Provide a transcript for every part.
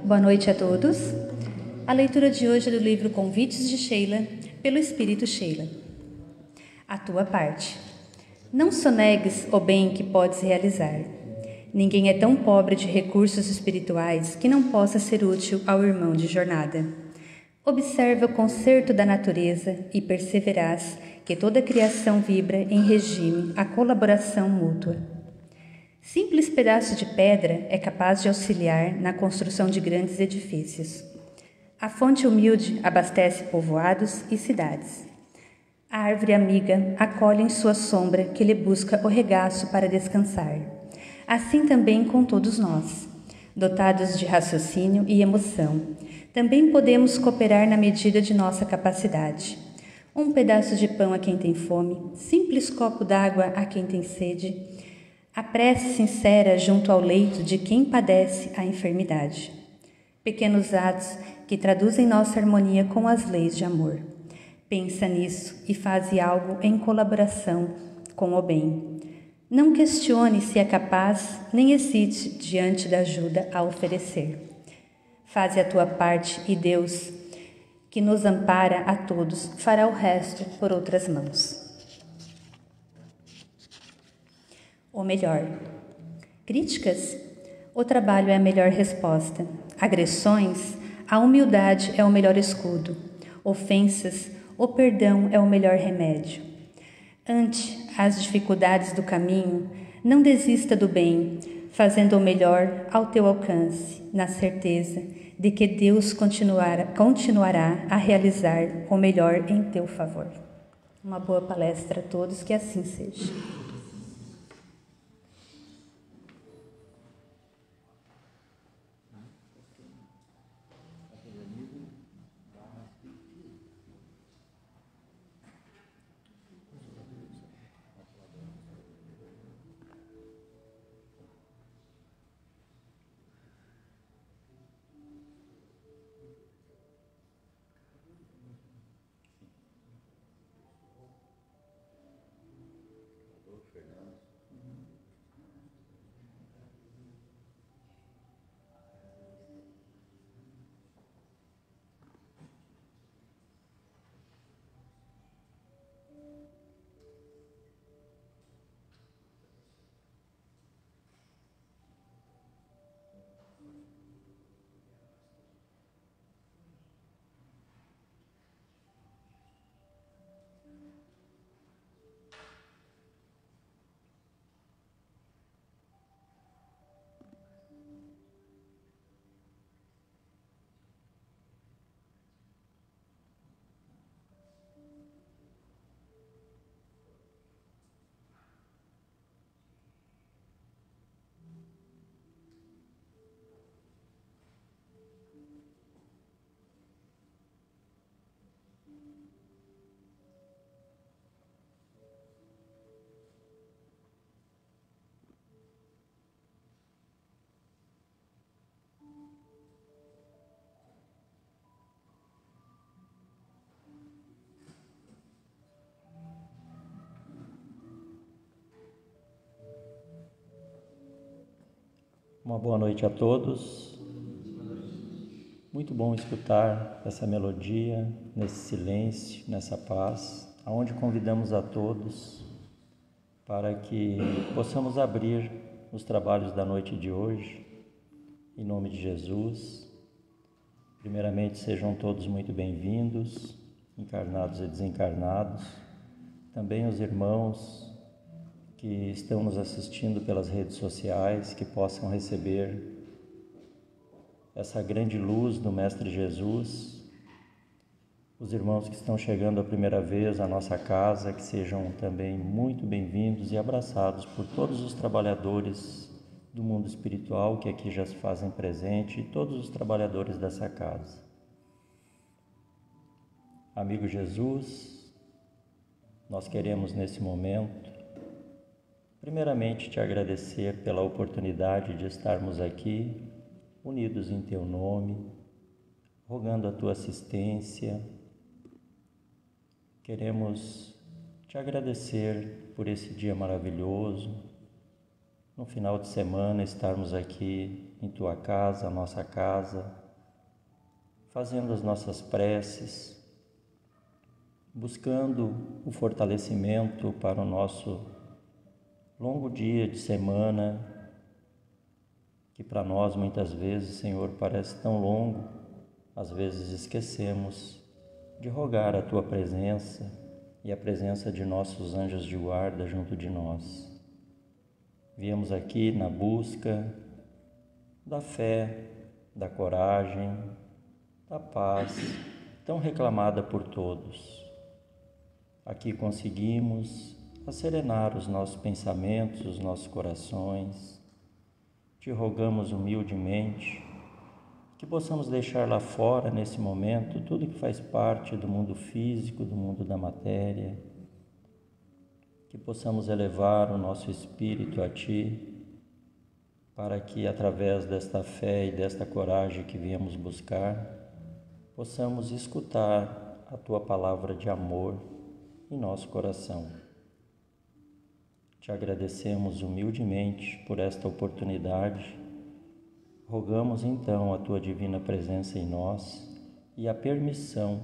Boa noite a todos. A leitura de hoje é do livro Convites de Sheila, pelo Espírito Sheila. A tua parte. Não sonegues o bem que podes realizar. Ninguém é tão pobre de recursos espirituais que não possa ser útil ao irmão de jornada. Observa o concerto da natureza e perceberás que toda a criação vibra em regime à colaboração mútua. Simples pedaço de pedra é capaz de auxiliar na construção de grandes edifícios. A fonte humilde abastece povoados e cidades. A árvore amiga acolhe em sua sombra que lhe busca o regaço para descansar. Assim também com todos nós, dotados de raciocínio e emoção, também podemos cooperar na medida de nossa capacidade. Um pedaço de pão a quem tem fome, simples copo d'água a quem tem sede, a prece sincera junto ao leito de quem padece a enfermidade. Pequenos atos que traduzem nossa harmonia com as leis de amor. Pensa nisso e faze algo em colaboração com o bem. Não questione se é capaz, nem hesite diante da ajuda a oferecer. Faze a tua parte e Deus, que nos ampara a todos, fará o resto por outras mãos. O melhor. Críticas? O trabalho é a melhor resposta. Agressões? A humildade é o melhor escudo. Ofensas? O perdão é o melhor remédio. Ante as dificuldades do caminho, não desista do bem, fazendo o melhor ao teu alcance, na certeza de que Deus continuará a realizar o melhor em teu favor. Uma boa palestra a todos, que assim seja. Uma boa noite a todos. Muito bom escutar essa melodia, nesse silêncio, nessa paz, aonde convidamos a todos para que possamos abrir os trabalhos da noite de hoje, em nome de Jesus. Primeiramente, sejam todos muito bem-vindos, encarnados e desencarnados. Também os irmãos que estão nos assistindo pelas redes sociais, que possam receber essa grande luz do Mestre Jesus. Os irmãos que estão chegando a primeira vez à nossa casa, que sejam também muito bem-vindos e abraçados por todos os trabalhadores do mundo espiritual que aqui já se fazem presente e todos os trabalhadores dessa casa. Amigo Jesus, nós queremos nesse momento primeiramente te agradecer pela oportunidade de estarmos aqui, unidos em teu nome, rogando a tua assistência. Queremos te agradecer por esse dia maravilhoso, no final de semana estarmos aqui em Tua casa, a nossa casa, fazendo as nossas preces, buscando o fortalecimento para o nosso longo dia de semana, que para nós muitas vezes, Senhor, parece tão longo, às vezes esquecemos de rogar a Tua presença e a presença de nossos anjos de guarda junto de nós. Viemos aqui na busca da fé, da coragem, da paz, tão reclamada por todos. Aqui conseguimos serenar os nossos pensamentos, os nossos corações. Te rogamos humildemente que possamos deixar lá fora, nesse momento, tudo que faz parte do mundo físico, do mundo da matéria, que possamos elevar o nosso espírito a Ti, para que, através desta fé e desta coragem que viemos buscar, possamos escutar a Tua palavra de amor em nosso coração. Te agradecemos humildemente por esta oportunidade. Rogamos então a Tua divina presença em nós e a permissão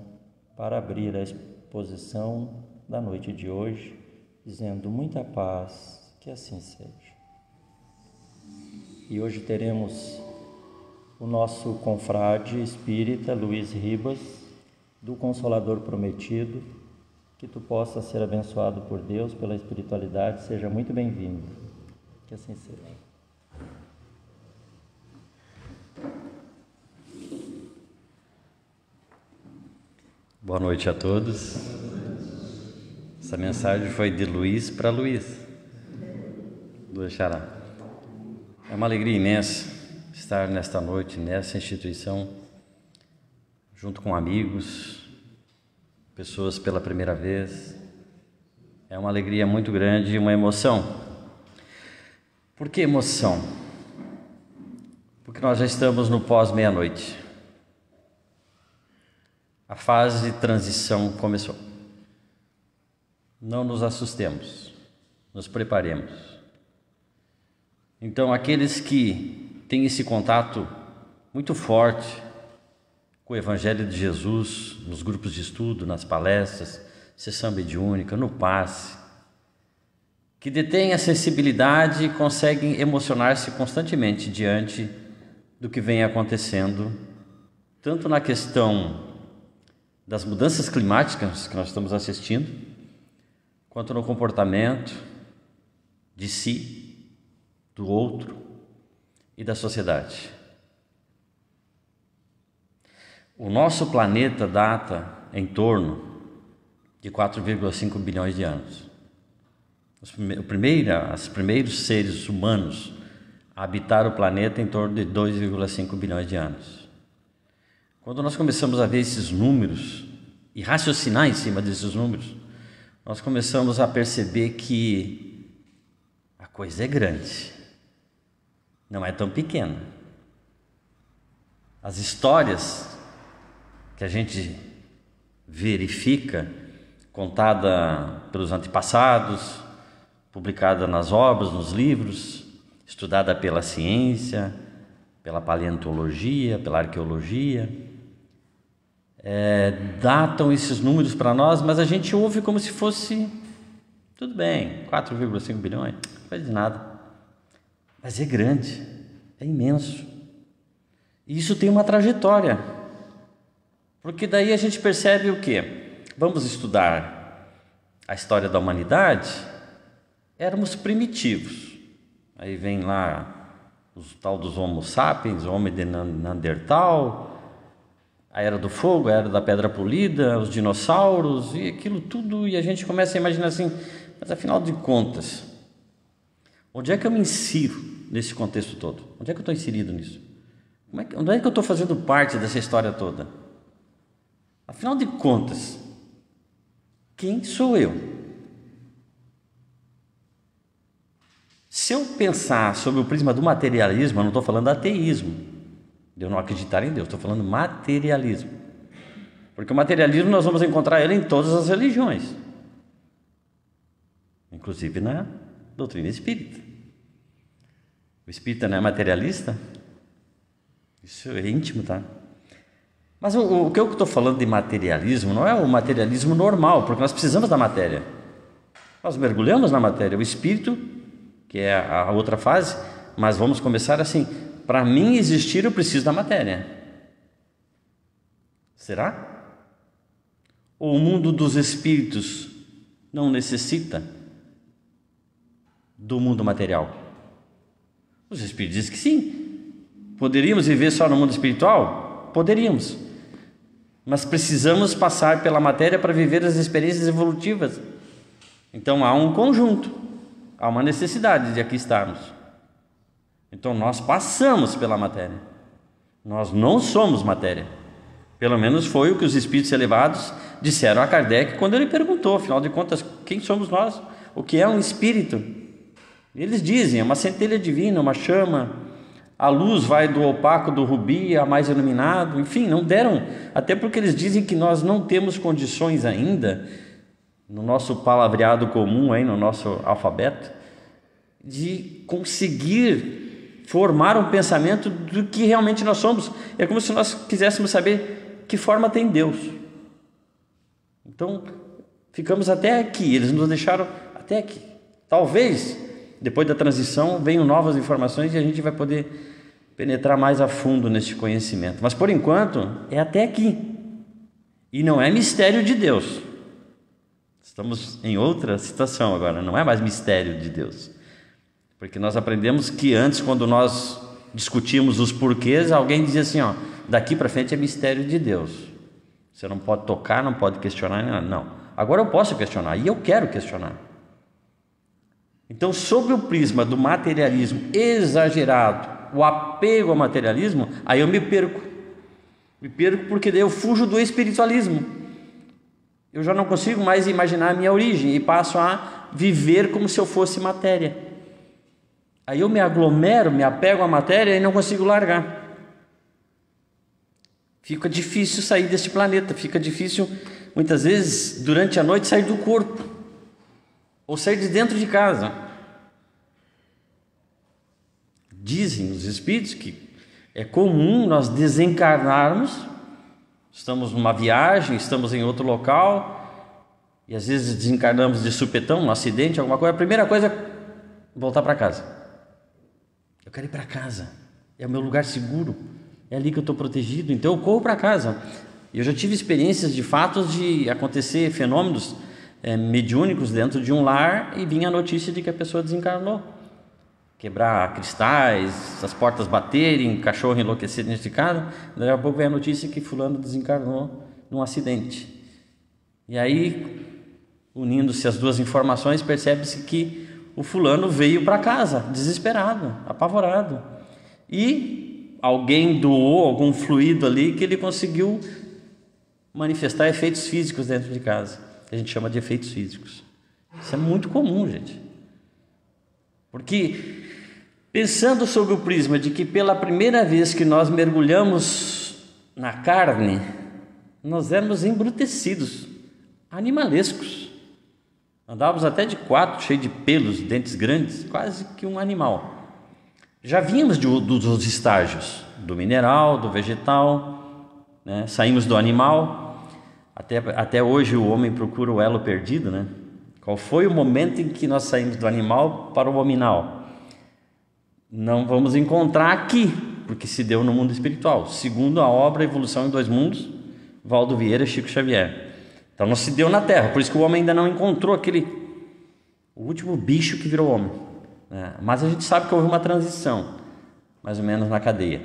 para abrir a exposição da noite de hoje, dizendo muita paz, que assim seja. E hoje teremos o nosso confrade espírita Luiz Ribas, do Consolador Prometido. Que tu possa ser abençoado por Deus, pela espiritualidade. Seja muito bem-vindo. Que assim seja. Boa noite a todos. Essa mensagem foi de Luiz para Luiz, do Xará. É uma alegria imensa estar nesta noite, nessa instituição, junto com amigos, pessoas pela primeira vez. É uma alegria muito grande e uma emoção. Por que emoção? Porque nós já estamos no pós-meia-noite. A fase de transição começou. Não nos assustemos, nos preparemos. Então, aqueles que têm esse contato muito forte com o Evangelho de Jesus, nos grupos de estudo, nas palestras, sessão mediúnica, no passe, que detêm a sensibilidade e conseguem emocionar-se constantemente diante do que vem acontecendo, tanto na questão das mudanças climáticas que nós estamos assistindo, quanto no comportamento de si, do outro e da sociedade. O nosso planeta data em torno de 4,5 bilhões de anos. Os primeiros seres humanos a habitar o planeta em torno de 2,5 bilhões de anos. Quando nós começamos a ver esses números e raciocinar em cima desses números, nós começamos a perceber que a coisa é grande, não é tão pequena. As histórias que a gente verifica, contada pelos antepassados, publicada nas obras, nos livros, estudada pela ciência, pela paleontologia, pela arqueologia, datam esses números para nós, mas a gente ouve como se fosse, tudo bem, 4,5 bilhões, não faz de nada. Mas é grande, é imenso. E isso tem uma trajetória. Porque daí a gente percebe o quê? Vamos estudar a história da humanidade, éramos primitivos. Aí vem lá os tal dos Homo sapiens, o homem de Neandertal, a era do fogo, a era da pedra polida, os dinossauros e aquilo tudo, e a gente começa a imaginar assim, mas afinal de contas, onde é que eu me insiro nesse contexto todo? Onde é que eu estou inserido nisso? Onde é que eu estou fazendo parte dessa história toda? Afinal de contas, quem sou eu? Se eu pensar sobre o prisma do materialismo, eu não estou falando ateísmo, de eu não acreditar em Deus, estou falando materialismo. Porque o materialismo nós vamos encontrar ele em todas as religiões, inclusive na doutrina espírita. O espírita não é materialista? Isso é íntimo, tá? Mas o que eu estou falando de materialismo não é o materialismo normal, porque nós precisamos da matéria. Nós mergulhamos na matéria. O espírito, que é a outra fase, mas vamos começar assim. Para mim existir, eu preciso da matéria. Será? Ou o mundo dos espíritos não necessita do mundo material? Os espíritos dizem que sim. Poderíamos viver só no mundo espiritual? Poderíamos. Mas precisamos passar pela matéria para viver as experiências evolutivas. Então há um conjunto, há uma necessidade de aqui estarmos. Então nós passamos pela matéria. Nós não somos matéria. Pelo menos foi o que os espíritos elevados disseram a Kardec quando ele perguntou, afinal de contas, quem somos nós? O que é um espírito? Eles dizem, é uma centelha divina, uma chama. A luz vai do opaco do rubi a mais iluminado. Enfim, não deram, até porque eles dizem que nós não temos condições ainda, no nosso palavreado comum, aí, no nosso alfabeto, de conseguir formar um pensamento do que realmente nós somos. É como se nós quiséssemos saber que forma tem Deus. Então, ficamos até aqui, eles nos deixaram até aqui. Talvez, depois da transição, venham novas informações e a gente vai poder penetrar mais a fundo nesse conhecimento. Mas, por enquanto, é até aqui. E não é mistério de Deus. Estamos em outra situação agora, não é mais mistério de Deus. Porque nós aprendemos que antes, quando nós discutimos os porquês, alguém dizia assim, ó, daqui para frente é mistério de Deus. Você não pode tocar, não pode questionar, não. Agora eu posso questionar, e eu quero questionar. Então, sob o prisma do materialismo exagerado, o apego ao materialismo, aí eu me perco. Me perco porque daí eu fujo do espiritualismo. Eu já não consigo mais imaginar a minha origem e passo a viver como se eu fosse matéria. Aí eu me aglomero, me apego à matéria e não consigo largar. Fica difícil sair deste planeta, fica difícil, muitas vezes, durante a noite, sair do corpo, ou sair de dentro de casa. Dizem os espíritos que é comum nós desencarnarmos, estamos numa viagem, estamos em outro local, e às vezes desencarnamos de supetão, um acidente, alguma coisa, a primeira coisa é voltar para casa. Eu quero ir para casa, é o meu lugar seguro, é ali que eu estou protegido, então eu corro para casa. Eu já tive experiências de fatos de acontecer fenômenos mediúnicos dentro de um lar e vinha a notícia de que a pessoa desencarnou. Quebrar cristais, as portas baterem, cachorro enlouquecer dentro de casa, daí a pouco vem a notícia que fulano desencarnou num acidente. E aí, unindo-se as duas informações, percebe-se que o fulano veio para casa, desesperado, apavorado. E alguém doou algum fluido ali que ele conseguiu manifestar efeitos físicos dentro de casa. A gente chama de efeitos físicos. Isso é muito comum, gente. Porque, pensando sobre o prisma de que pela primeira vez que nós mergulhamos na carne, nós éramos embrutecidos, animalescos. Andávamos até de quatro, cheio de pelos, dentes grandes, quase que um animal. Já vínhamos dos estágios, do mineral, do vegetal, né? Saímos do animal. Até hoje o homem procura o elo perdido, né? Qual foi o momento em que nós saímos do animal para o hominal? Não vamos encontrar aqui, porque se deu no mundo espiritual, segundo a obra Evolução em Dois Mundos, Valdo Vieira e Chico Xavier. Então não se deu na Terra, por isso que o homem ainda não encontrou o último bicho que virou homem, né? Mas a gente sabe que houve uma transição, mais ou menos na cadeia.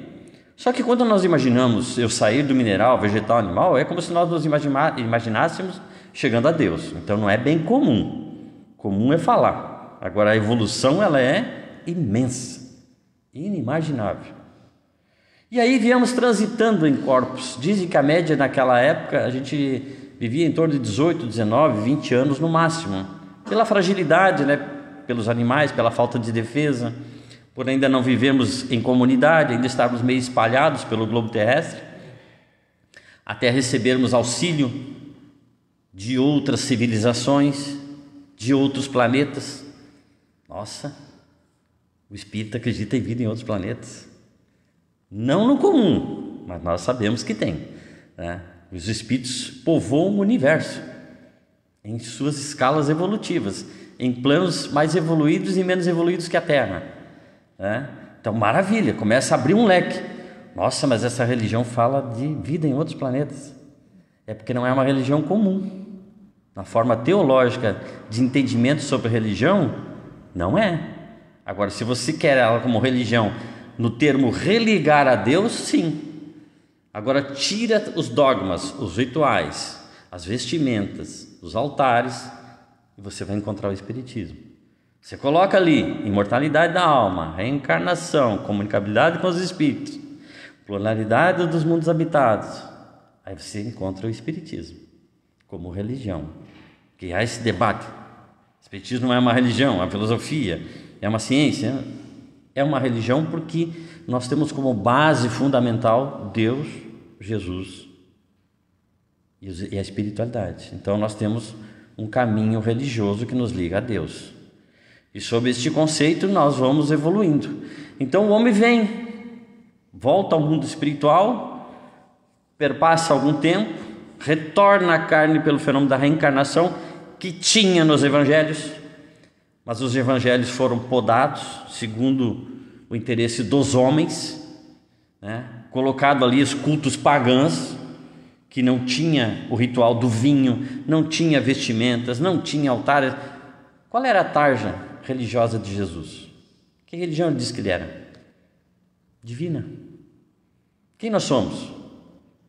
Só que quando nós imaginamos eu sair do mineral, vegetal, animal, é como se nós nos imaginássemos chegando a Deus. Então não é bem comum. Comum é falar. Agora a evolução ela é imensa, inimaginável. E aí viemos transitando em corpos. Dizem que a média naquela época a gente vivia em torno de 18, 19, 20 anos no máximo. Pela fragilidade, né? Pelos animais, pela falta de defesa, por ainda não vivemos em comunidade, ainda estarmos meio espalhados pelo globo terrestre, até recebermos auxílio de outras civilizações, de outros planetas. Nossa, o espírito acredita em vida em outros planetas. Não no comum, mas nós sabemos que tem, né? Os espíritos povoam o universo em suas escalas evolutivas, em planos mais evoluídos e menos evoluídos que a Terra, né? Então, maravilha, começa a abrir um leque. Nossa, mas essa religião fala de vida em outros planetas. É porque não é uma religião comum. Na forma teológica de entendimento sobre religião, não é. Agora, se você quer ela como religião no termo religar a Deus, sim. Agora, tira os dogmas, os rituais, as vestimentas, os altares, e você vai encontrar o Espiritismo. Você coloca ali imortalidade da alma, reencarnação, comunicabilidade com os espíritos, pluralidade dos mundos habitados. Aí você encontra o Espiritismo como religião. Que há esse debate. O Espiritismo não é uma religião, é uma filosofia, é uma ciência. É uma religião porque nós temos como base fundamental Deus, Jesus e a espiritualidade. Então nós temos um caminho religioso que nos liga a Deus. E sob este conceito nós vamos evoluindo. Então o homem vem, volta ao mundo espiritual, perpassa algum tempo, retorna à carne pelo fenômeno da reencarnação que tinha nos evangelhos, mas os evangelhos foram podados segundo o interesse dos homens, né? Colocado ali os cultos pagãos, que não tinha o ritual do vinho, não tinha vestimentas, não tinha altares. Qual era a tarja religiosa de Jesus? Que religião ele disse que ele era? Divina. Quem nós somos?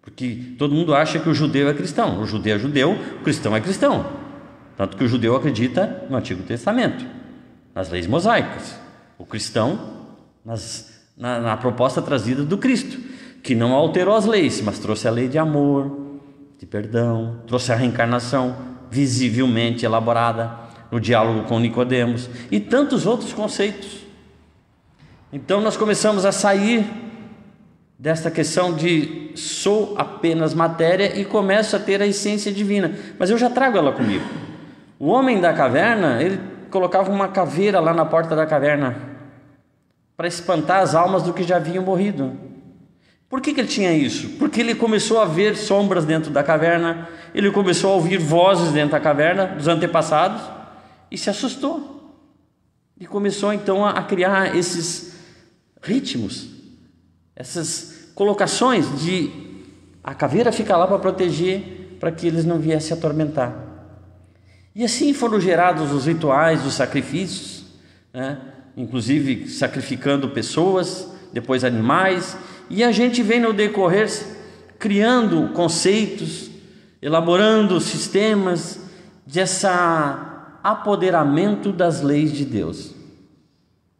Porque todo mundo acha que o judeu é cristão. O judeu é judeu, o cristão é cristão. Tanto que o judeu acredita no Antigo Testamento, nas leis mosaicas. O cristão na proposta trazida do Cristo, que não alterou as leis, mas trouxe a lei de amor, de perdão, trouxe a reencarnação visivelmente elaborada no diálogo com Nicodemos e tantos outros conceitos. Então nós começamos a sair desta questão de sou apenas matéria e começo a ter a essência divina, mas eu já trago ela comigo. O homem da caverna, ele colocava uma caveira lá na porta da caverna para espantar as almas do que já haviam morrido. Por que ele tinha isso? Porque ele começou a ver sombras dentro da caverna, ele começou a ouvir vozes dentro da caverna dos antepassados e se assustou. E começou então a criar esses ritmos, essas colocações de a caveira fica lá para proteger, para que eles não viessem atormentar. E assim foram gerados os rituais, os sacrifícios, né? Inclusive sacrificando pessoas, depois animais, e a gente vem no decorrer criando conceitos, elaborando sistemas desse apoderamento das leis de Deus.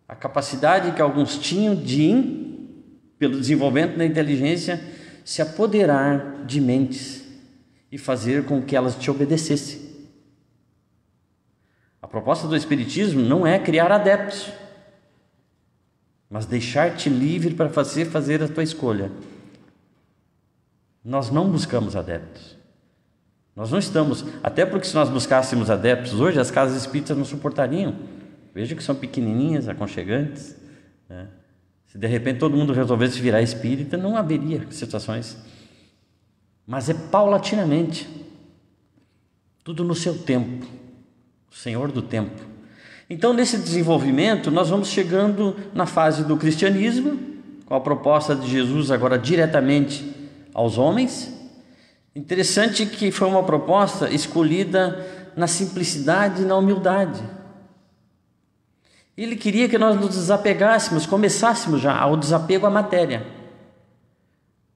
A capacidade que alguns tinham de, pelo desenvolvimento da inteligência, se apoderar de mentes e fazer com que elas te obedecessem. A proposta do Espiritismo não é criar adeptos, mas deixar-te livre para fazer a tua escolha. Nós não buscamos adeptos. Nós não estamos, até porque se nós buscássemos adeptos hoje, as casas espíritas não suportariam. Veja que são pequenininhas, aconchegantes, né? Se de repente todo mundo resolvesse virar espírita, não haveria situações. Mas é paulatinamente, tudo no seu tempo, o Senhor do tempo. Então, nesse desenvolvimento, nós vamos chegando na fase do cristianismo, com a proposta de Jesus agora diretamente aos homens. Interessante que foi uma proposta escolhida na simplicidade e na humildade. Ele queria que nós nos desapegássemos, começássemos já ao desapego à matéria.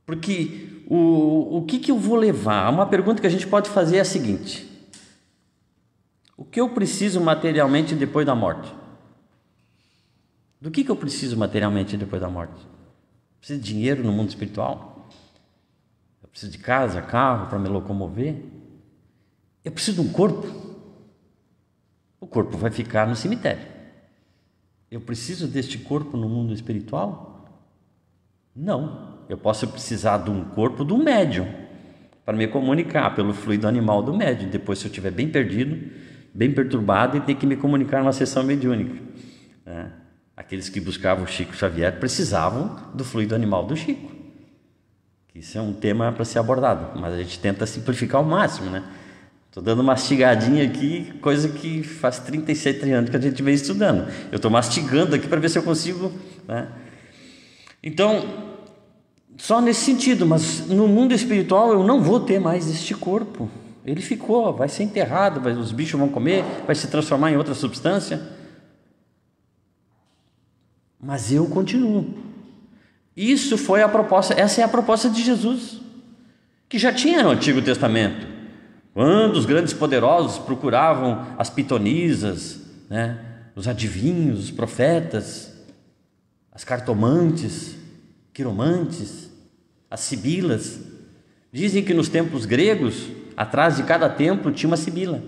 Porque o que eu vou levar? Uma pergunta que a gente pode fazer é a seguinte: o que eu preciso materialmente depois da morte? Do que eu preciso materialmente depois da morte? Eu preciso de dinheiro no mundo espiritual? Eu preciso de casa, carro para me locomover? Eu preciso de um corpo? O corpo vai ficar no cemitério. Eu preciso deste corpo no mundo espiritual? Não. Eu posso precisar de um corpo de um médium para me comunicar pelo fluido animal do médium. Depois, se eu estiver bem perdido, bem perturbado, e ter que me comunicar numa sessão mediúnica, né? Aqueles que buscavam o Chico Xavier precisavam do fluido animal do Chico. Isso é um tema para ser abordado, mas a gente tenta simplificar ao máximo, né? Estou dando uma mastigadinha aqui, coisa que faz 37 anos que a gente vem estudando. Eu estou mastigando aqui para ver se eu consigo, né? Então, só nesse sentido, mas no mundo espiritual eu não vou ter mais este corpo. Ele ficou, vai ser enterrado, os bichos vão comer, vai se transformar em outra substância. Mas eu continuo. Isso foi a proposta, essa é a proposta de Jesus, que já tinha no Antigo Testamento. Quando os grandes poderosos procuravam as pitonisas, né, os adivinhos, os profetas, as cartomantes, quiromantes, as sibilas. Dizem que nos templos gregos, atrás de cada templo tinha uma sibila.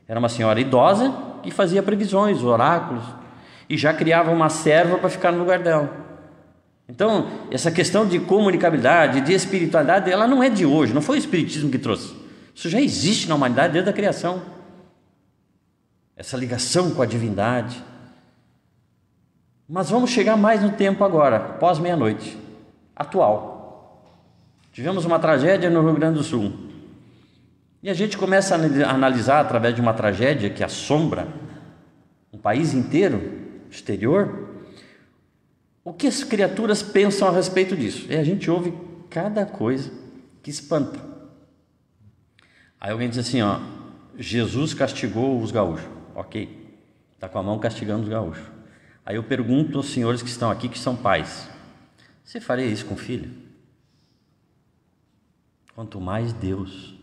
Era uma senhora idosa que fazia previsões, oráculos, e já criava uma serva para ficar no lugar dela. Então, essa questão de comunicabilidade, de espiritualidade, ela não é de hoje, não foi o Espiritismo que trouxe. Isso já existe na humanidade desde a criação. Essa ligação com a divindade. Mas vamos chegar mais no tempo agora, pós-meia-noite, atual. Tivemos uma tragédia no Rio Grande do Sul. E a gente começa a analisar, através de uma tragédia que assombra um país inteiro, exterior, o que as criaturas pensam a respeito disso. E a gente ouve cada coisa que espanta. Aí alguém diz assim, ó, Jesus castigou os gaúchos. Ok, está com a mão castigando os gaúchos. Aí eu pergunto aos senhores que estão aqui, que são pais, você faria isso com o filho? Quanto mais Deus.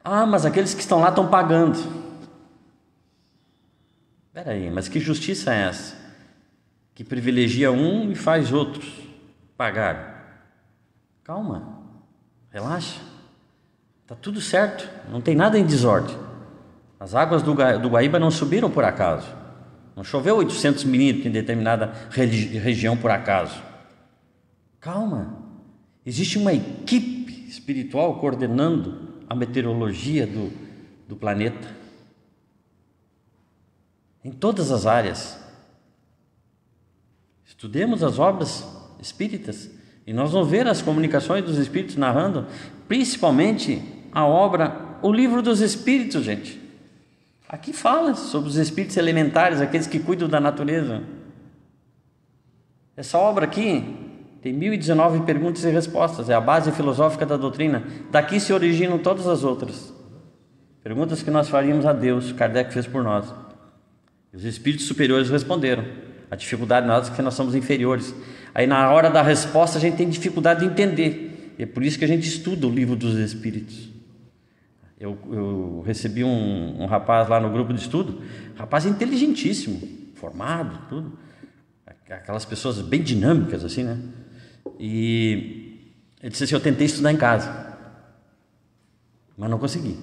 Ah, mas aqueles que estão lá estão pagando. Espera aí, mas que justiça é essa? Que privilegia um e faz outros pagar. Calma, relaxa, está tudo certo, não tem nada em desordem. As águas do Guaíba não subiram por acaso, não choveu 800 milímetros em determinada região por acaso. Calma, existe uma equipe espiritual coordenando a meteorologia do planeta, em todas as áreas. Estudemos as obras espíritas e nós vamos ver as comunicações dos espíritos narrando, principalmente a obra, o Livro dos Espíritos, gente. Aqui fala sobre os espíritos elementares, aqueles que cuidam da natureza. Essa obra aqui tem 1019 perguntas e respostas, é a base filosófica da doutrina. Daqui se originam todas as outras. Perguntas que nós faríamos a Deus, Kardec fez por nós. E os espíritos superiores responderam. A dificuldade nossa é que nós somos inferiores. Aí na hora da resposta a gente tem dificuldade de entender. E é por isso que a gente estuda o Livro dos Espíritos. Eu recebi um rapaz lá no grupo de estudo, rapaz inteligentíssimo, formado, tudo. Aquelas pessoas bem dinâmicas assim, né? E ele disse assim, eu tentei estudar em casa, mas não consegui.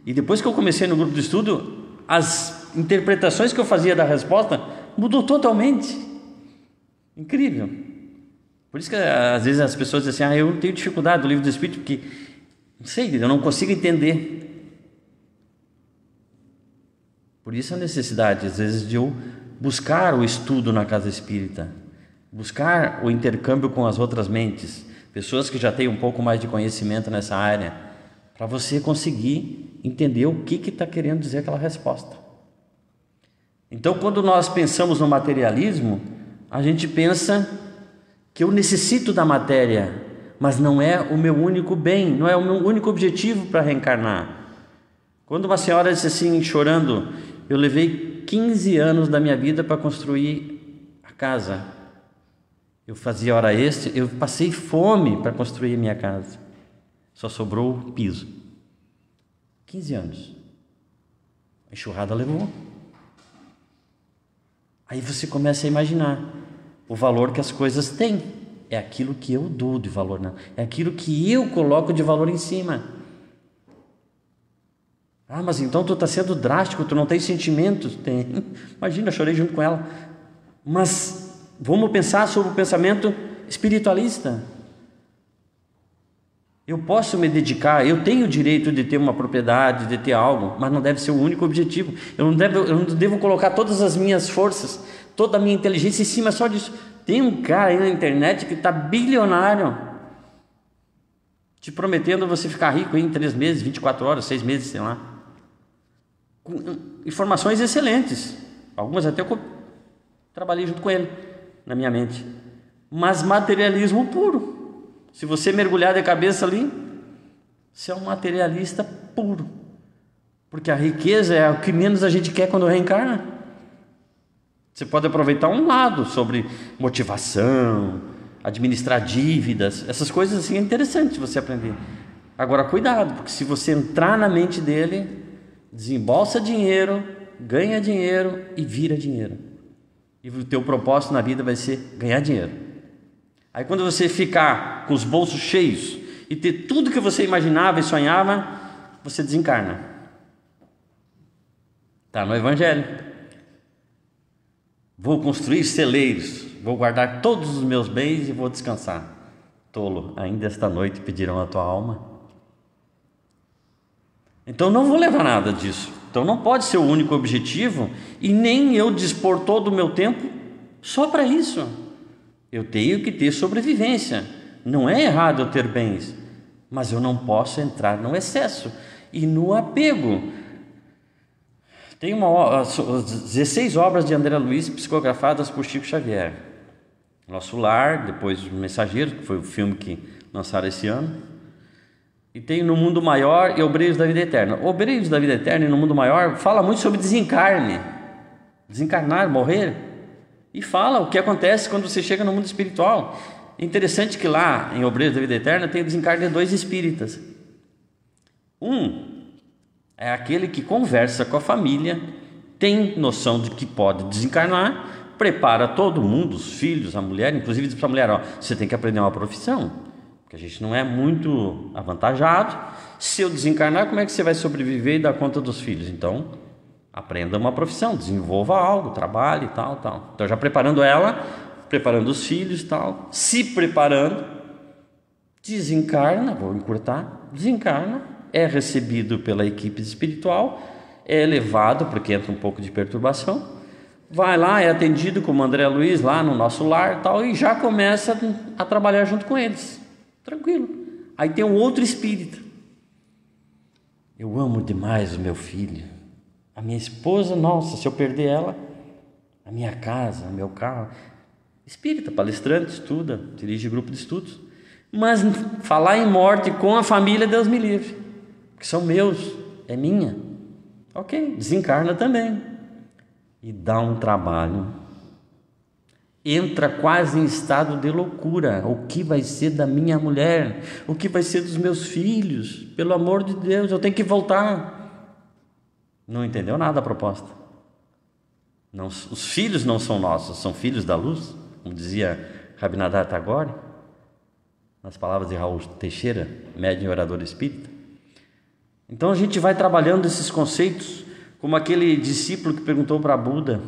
E depois que eu comecei no grupo de estudo, as interpretações que eu fazia da resposta mudou totalmente. Incrível. Por isso que às vezes as pessoas dizem assim, eu tenho dificuldade do Livro do Espírito porque, não sei, eu não consigo entender. Por isso a necessidade às vezes de eu buscar o estudo na casa espírita, buscar o intercâmbio com as outras mentes, pessoas que já têm um pouco mais de conhecimento nessa área, para você conseguir entender o que está querendo dizer aquela resposta. Então, quando nós pensamos no materialismo, a gente pensa que eu necessito da matéria, mas não é o meu único bem, não é o meu único objetivo para reencarnar. Quando uma senhora disse assim, chorando, eu levei 15 anos da minha vida para construir a casa. Eu fazia hora extra, eu passei fome para construir a minha casa. Só sobrou o piso. 15 anos. A enxurrada levou. Aí você começa a imaginar o valor que as coisas têm. É aquilo que eu dou de valor, não. É aquilo que eu coloco de valor em cima. Ah, mas então tu está sendo drástico, tu não tem sentimentos? Tem. Imagina, eu chorei junto com ela. Mas vamos pensar sobre o pensamento espiritualista. Eu posso me dedicar, eu tenho o direito de ter uma propriedade, de ter algo, mas não deve ser o único objetivo. Eu não devo colocar todas as minhas forças, toda a minha inteligência em cima só disso. Tem um cara aí na internet que está bilionário, te prometendo você ficar rico em 3 meses, 24 horas, 6 meses, sei lá. Com informações excelentes. Algumas até eu trabalhei junto com ele, na minha mente. Mas materialismo puro. Se você mergulhar de cabeça ali, você é um materialista puro. Porque a riqueza é o que menos a gente quer quando reencarna. Você pode aproveitar um lado sobre motivação, administrar dívidas, essas coisas assim é interessante você aprender. Agora cuidado, porque se você entrar na mente dele, desembolsa dinheiro, ganha dinheiro e vira dinheiro. E o teu propósito na vida vai ser ganhar dinheiro. Aí quando você ficar com os bolsos cheios e ter tudo que você imaginava e sonhava, você desencarna. Está no Evangelho. Vou construir celeiros, vou guardar todos os meus bens e vou descansar. Tolo, ainda esta noite pedirão a tua alma. Então não vou levar nada disso. Então não pode ser o único objetivo e nem eu dispor todo o meu tempo só para isso. Eu tenho que ter sobrevivência. Não é errado eu ter bens, mas eu não posso entrar no excesso e no apego. Tem 16 obras de André Luiz psicografadas por Chico Xavier. Nosso Lar, depois O Mensageiro, que foi o filme que lançaram esse ano. E tem No Mundo Maior e Obreiros da Vida Eterna. Obreiros da Vida Eterna e No Mundo Maior fala muito sobre desencarne. Desencarnar, morrer. E fala o que acontece quando você chega no mundo espiritual. É interessante que lá em Obreiros da Vida Eterna tem o desencarne de 2 espíritas. Um é aquele que conversa com a família, tem noção de que pode desencarnar, prepara todo mundo, os filhos, a mulher, inclusive diz para a mulher, ó, você tem que aprender uma profissão, porque a gente não é muito avantajado. Se eu desencarnar, como é que você vai sobreviver e dar conta dos filhos? Então, aprenda uma profissão, desenvolva algo, trabalhe e tal, tal. Então, já preparando ela, preparando os filhos e tal, se preparando, desencarna, vou encurtar, desencarna, é recebido pela equipe espiritual, é levado, porque entra um pouco de perturbação, vai lá, é atendido como André Luiz lá no Nosso Lar e tal, e já começa a trabalhar junto com eles, tranquilo. Aí tem um outro espírito. Eu amo demais o meu filho, a minha esposa, nossa, se eu perder ela, a minha casa, o meu carro. Espírita, palestrante, estuda, dirige grupo de estudos, mas falar em morte com a família, Deus me livre, que são meus, é minha. Ok, desencarna também. E dá um trabalho. Entra quase em estado de loucura. O que vai ser da minha mulher? O que vai ser dos meus filhos? Pelo amor de Deus, eu tenho que voltar. Não entendeu nada a proposta. Não, os filhos não são nossos, são filhos da luz, como dizia Rabinadar Tagore, nas palavras de Raul Teixeira, médium e orador espírita. Então a gente vai trabalhando esses conceitos, como aquele discípulo que perguntou para Buda.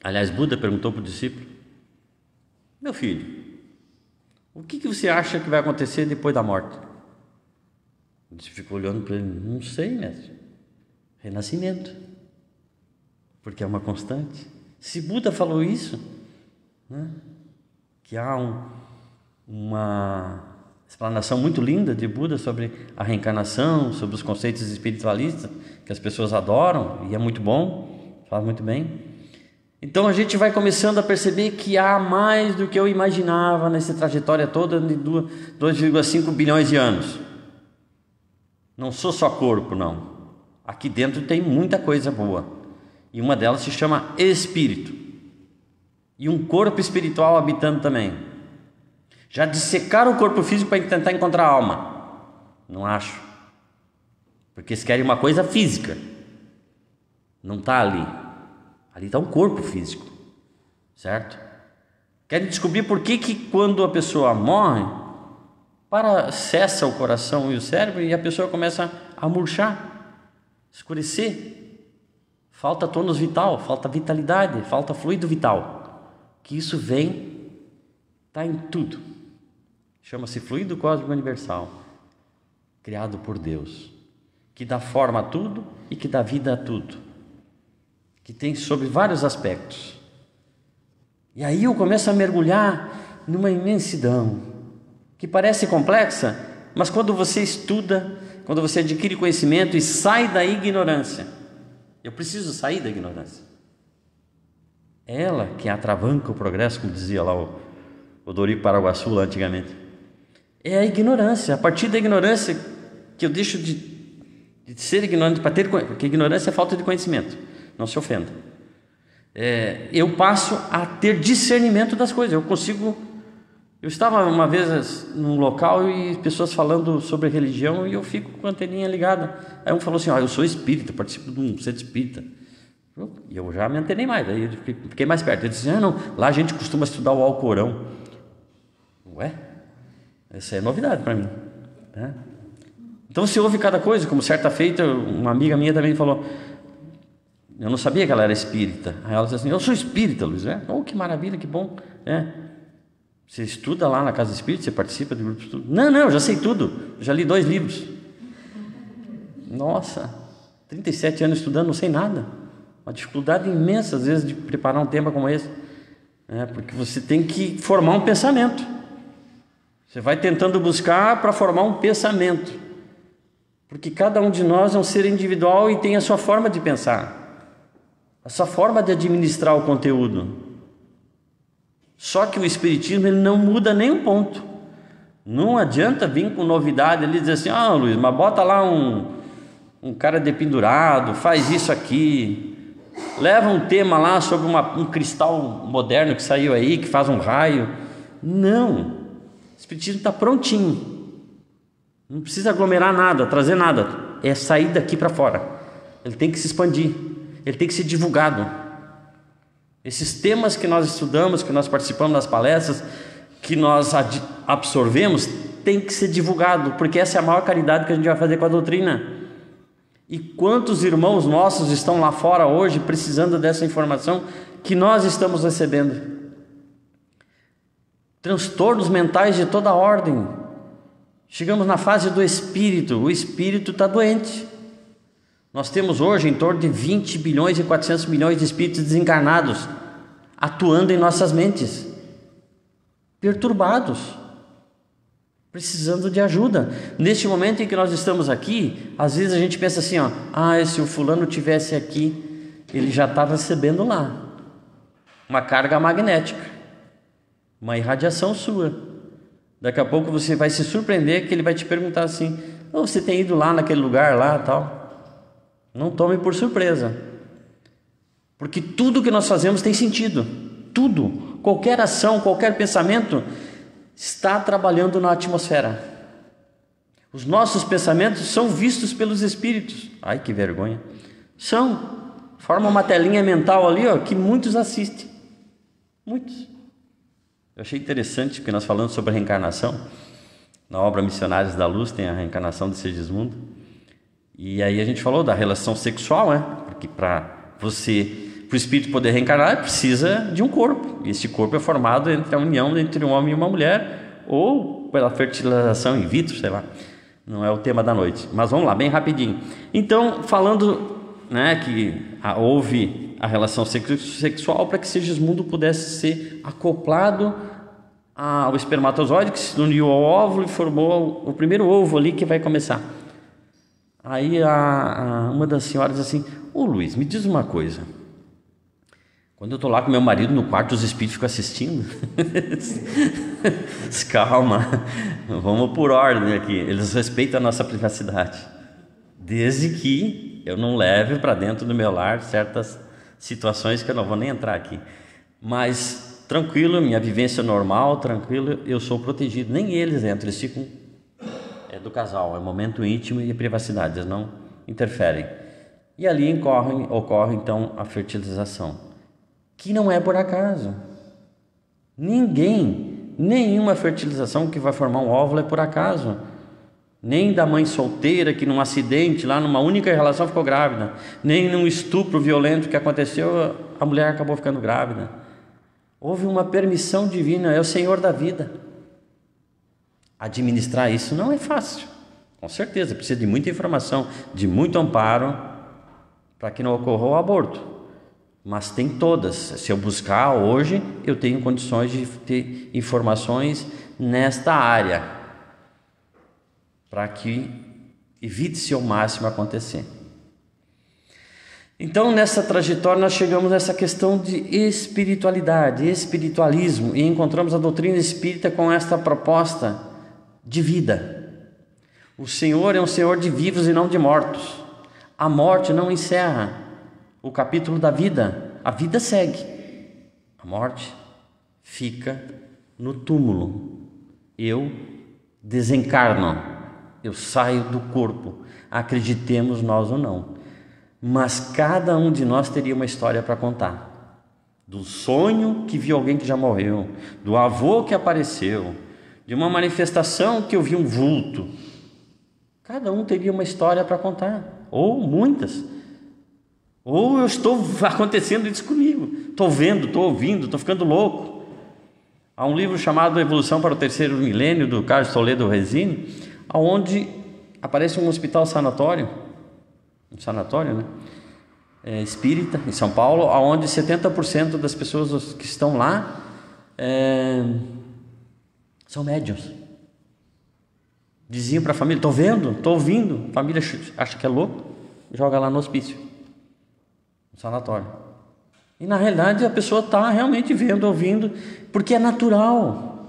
Aliás, Buda perguntou para o discípulo: meu filho, o que você acha que vai acontecer depois da morte? Ele ficou olhando para ele: não sei, mestre. Renascimento, porque é uma constante. Se Buda falou isso, né, que há uma explanação muito linda de Buda sobre a reencarnação, sobre os conceitos espiritualistas que as pessoas adoram, e é muito bom, faz muito bem. Então a gente vai começando a perceber que há mais do que eu imaginava nessa trajetória toda de 2,5 bilhões de anos. Não sou só corpo, não. Aqui dentro tem muita coisa boa, e uma delas se chama espírito, e um corpo espiritual habitando também. Já dissecaram o corpo físico para tentar encontrar a alma? Não acho, porque eles querem uma coisa física, não está ali. Ali está um corpo físico, certo? Querem descobrir por que quando a pessoa morre, cessa o coração e o cérebro e a pessoa começa a murchar, escurecer, falta tônus vital, falta vitalidade, falta fluido vital, que isso vem, está em tudo. Chama-se fluido cósmico universal. criado por Deus, que dá forma a tudo e que dá vida a tudo, que tem sobre vários aspectos. E aí eu começo a mergulhar numa imensidão que parece complexa, mas quando você estuda, quando você adquire conhecimento e sai da ignorância, eu preciso sair da ignorância. É ela que atravanca o progresso, como dizia lá o Dorico Paraguaçu lá antigamente. É a ignorância. A partir da ignorância que eu deixo de ser ignorante para ter, porque ignorância é falta de conhecimento. Não se ofenda. Eu passo a ter discernimento das coisas. Eu estava uma vez num local e pessoas falando sobre religião e eu fico com a anteninha ligada. Aí um falou assim: eu sou espírita, participo de um centro espírita. E eu já me antenei mais, aí eu fiquei mais perto. Ele disse: não, lá a gente costuma estudar o Alcorão. Ué? Essa é novidade para mim, né? Então se ouve cada coisa, como certa feita, uma amiga minha também falou, eu não sabia que ela era espírita. Aí ela disse assim: eu sou espírita, Luiz. Oh, que maravilha, que bom. Você estuda lá na casa espírita, você participa de grupo de estudo? Não, eu já sei tudo, já li 2 livros. Nossa, 37 anos estudando, não sei nada. Uma dificuldade imensa às vezes de preparar um tema como esse, porque você tem que formar um pensamento. Você vai tentando buscar para formar um pensamento, porque cada um de nós é um ser individual e tem a sua forma de pensar, a sua forma de administrar o conteúdo. Só que o Espiritismo ele não muda nem um ponto. Não adianta vir com novidade ali e dizer assim: Luiz, mas bota lá um cara dependurado, faz isso aqui, leva um tema lá sobre um cristal moderno que saiu aí, que faz um raio. Não, o Espiritismo está prontinho, não precisa aglomerar nada, trazer nada, é sair daqui para fora. Ele tem que se expandir, ele tem que ser divulgado. Esses temas que nós estudamos, que nós participamos das palestras, que nós absorvemos, tem que ser divulgado, porque essa é a maior caridade que a gente vai fazer com a doutrina. E quantos irmãos nossos estão lá fora hoje precisando dessa informação que nós estamos recebendo? Transtornos mentais de toda ordem. Chegamos na fase do espírito, o espírito está doente. Nós temos hoje em torno de 20 bilhões e 400 milhões de espíritos desencarnados atuando em nossas mentes, perturbados, precisando de ajuda. Neste momento em que nós estamos aqui, às vezes a gente pensa assim, se o fulano tivesse aqui, ele já está recebendo lá uma carga magnética, uma irradiação sua. Daqui a pouco você vai se surpreender que ele vai te perguntar assim: você tem ido lá naquele lugar lá, tal? Não tome por surpresa, porque tudo que nós fazemos tem sentido. Tudo, qualquer ação, qualquer pensamento está trabalhando na atmosfera. Os nossos pensamentos são vistos pelos espíritos. Ai, que vergonha. Forma uma telinha mental ali, que muitos assistem. Muitos. Eu achei interessante, porque nós falamos sobre a reencarnação. Na obra Missionários da Luz tem a reencarnação de Segismundo. E aí a gente falou da relação sexual, porque para o espírito poder reencarnar, precisa de um corpo. E esse corpo é formado entre a união entre um homem e uma mulher, ou pela fertilização in vitro, sei lá. Não é o tema da noite. Mas vamos lá, bem rapidinho. Então, falando que houve a relação sexual para que Segismundo pudesse ser acoplado ao espermatozoide, que se uniu ao óvulo e formou o primeiro ovo ali que vai começar. Aí uma das senhoras diz assim: Luiz, me diz uma coisa. Quando eu estou lá com meu marido no quarto, os espíritos ficam assistindo. Calma, vamos por ordem aqui. Eles respeitam a nossa privacidade, desde que eu não leve para dentro do meu lar certas situações que eu não vou nem entrar aqui. Mas tranquilo, minha vivência normal, tranquilo, eu sou protegido. Nem eles entram, eles ficam... É do casal, é momento íntimo e privacidade, eles não interferem. E ali ocorre então a fertilização, que não é por acaso. Nenhuma fertilização que vai formar um óvulo é por acaso. Nem da mãe solteira que num acidente, lá numa única relação ficou grávida, nem num estupro violento que aconteceu, a mulher acabou ficando grávida. Houve uma permissão divina, é o Senhor da vida. Administrar isso não é fácil. Com certeza, precisa de muita informação, de muito amparo para que não ocorra o aborto. Mas tem todas. Se eu buscar hoje, eu tenho condições de ter informações nesta área para que evite-se ao máximo acontecer. Então, nessa trajetória, nós chegamos nessa questão de espiritualidade, espiritualismo, e encontramos a doutrina espírita com esta proposta de vida. O Senhor é um Senhor de vivos e não de mortos. A morte não encerra o capítulo da vida, a vida segue. A morte fica no túmulo. Eu desencarno, eu saio do corpo, acreditemos nós ou não. Mas cada um de nós teria uma história para contar. Do sonho que viu alguém que já morreu, do avô que apareceu, de uma manifestação que eu vi um vulto. Cada um teria uma história para contar, ou muitas. Ou eu estou acontecendo isso comigo, estou vendo, estou ouvindo, estou ficando louco. Há um livro chamado Evolução para o Terceiro Milênio, do Carlos Toledo Resine, onde aparece um hospital sanatório, né? Espírita, em São Paulo, onde 70% das pessoas que estão lá são médiuns. Diziam para a família: estou vendo, estou ouvindo. A família acha que é louco, joga lá no hospício, no sanatório. E na realidade a pessoa está realmente vendo, ouvindo, porque é natural.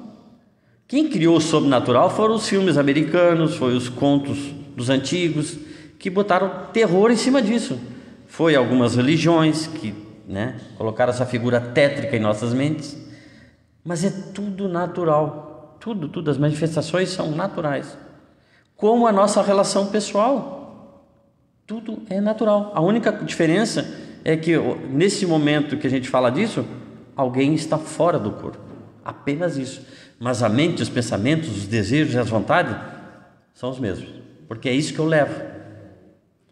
Quem criou o sobrenatural foram os filmes americanos, foram os contos dos antigos, que botaram terror em cima disso. Foi algumas religiões que, né, colocaram essa figura tétrica em nossas mentes. Mas é tudo natural. Tudo, as manifestações são naturais. Como a nossa relação pessoal. Tudo é natural. A única diferença é que nesse momento que a gente fala disso, alguém está fora do corpo. Apenas isso. Mas a mente, os pensamentos, os desejos e as vontades são os mesmos. Porque é isso que eu levo.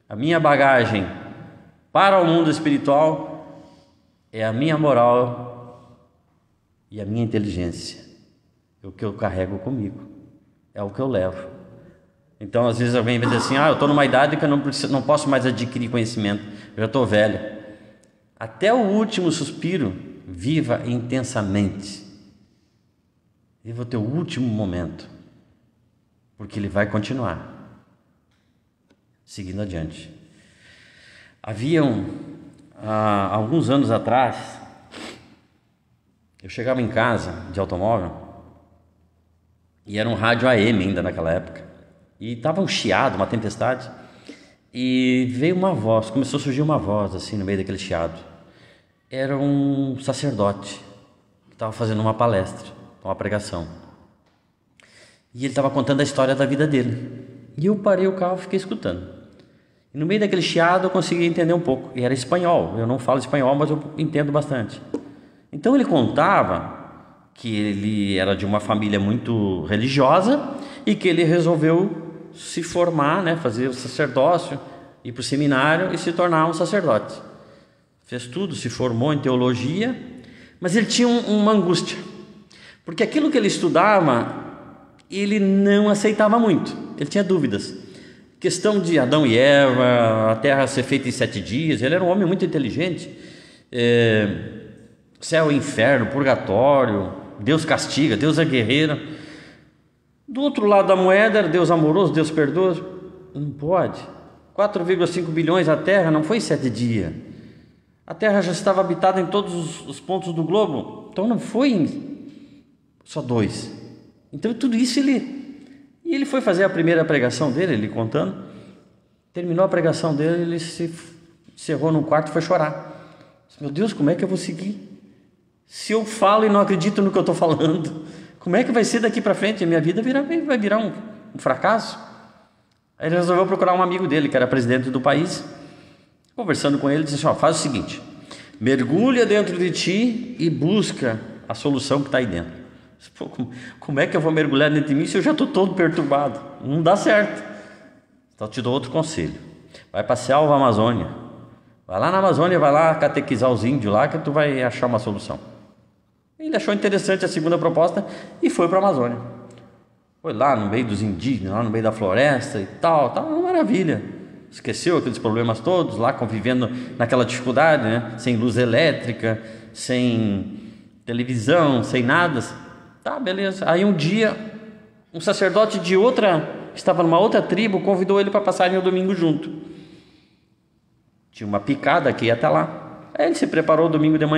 A minha bagagem para o mundo espiritual é a minha moral e a minha inteligência. É o que eu carrego comigo, é o que eu levo. Então, às vezes alguém vai dizer assim: eu estou numa idade que eu não posso mais adquirir conhecimento, eu já estou velho. Até o último suspiro, viva intensamente. Viva o teu último momento, porque ele vai continuar. Seguindo adiante. Há alguns anos atrás, eu chegava em casa de automóvel e era um rádio AM ainda naquela época, e estava um chiado, uma tempestade, e veio uma voz, começou a surgir uma voz assim no meio daquele chiado. Era um sacerdote que estava fazendo uma palestra, uma pregação, e ele estava contando a história da vida dele. E eu parei o carro e fiquei escutando. E no meio daquele chiado eu consegui entender um pouco. E era espanhol. Eu não falo espanhol, mas eu entendo bastante. Então ele contava que ele era de uma família muito religiosa e que ele resolveu se formar, né, fazer o sacerdócio, ir para o seminário e se tornar um sacerdote. Fez tudo, se formou em teologia, mas ele tinha uma angústia. Porque aquilo que ele estudava, ele não aceitava muito. Ele tinha dúvidas. Questão de Adão e Eva, a terra ser feita em 7 dias. Ele era um homem muito inteligente. Céu e inferno, purgatório, Deus castiga, Deus é guerreiro. Do outro lado da moeda era Deus amoroso, Deus perdoa. Não pode. 4,5 bilhões a terra não foi em 7 dias. A terra já estava habitada em todos os pontos do globo. Então não foi em só 2. Então tudo isso E ele foi fazer a primeira pregação dele, ele contando. Terminou a pregação dele, ele se encerrou num quarto e foi chorar. Meu Deus, como é que eu vou seguir? Se eu falo e não acredito no que eu estou falando, como é que vai ser daqui para frente? A minha vida vai virar um fracasso? Aí ele resolveu procurar um amigo dele, que era presidente do país. Conversando com ele, disse assim: faz o seguinte, mergulha dentro de ti e busca a solução que está aí dentro. Pô, como é que eu vou mergulhar dentro de mim se eu já estou todo perturbado? Não dá certo. Então eu te dou outro conselho. Vai para a selva Amazônia. Vai lá na Amazônia, vai lá catequizar os índios lá, que tu vai achar uma solução. Ele achou interessante a segunda proposta e foi para a Amazônia. Foi lá no meio dos indígenas, lá no meio da floresta e tal, uma maravilha. Esqueceu aqueles problemas todos, lá convivendo naquela dificuldade, né? Sem luz elétrica, sem televisão, sem nada. Tá, beleza. Aí um dia, um sacerdote que estava numa outra tribo, convidou ele para passarem o domingo junto. Tinha uma picada que ia até lá. Aí ele se preparou o domingo de manhã.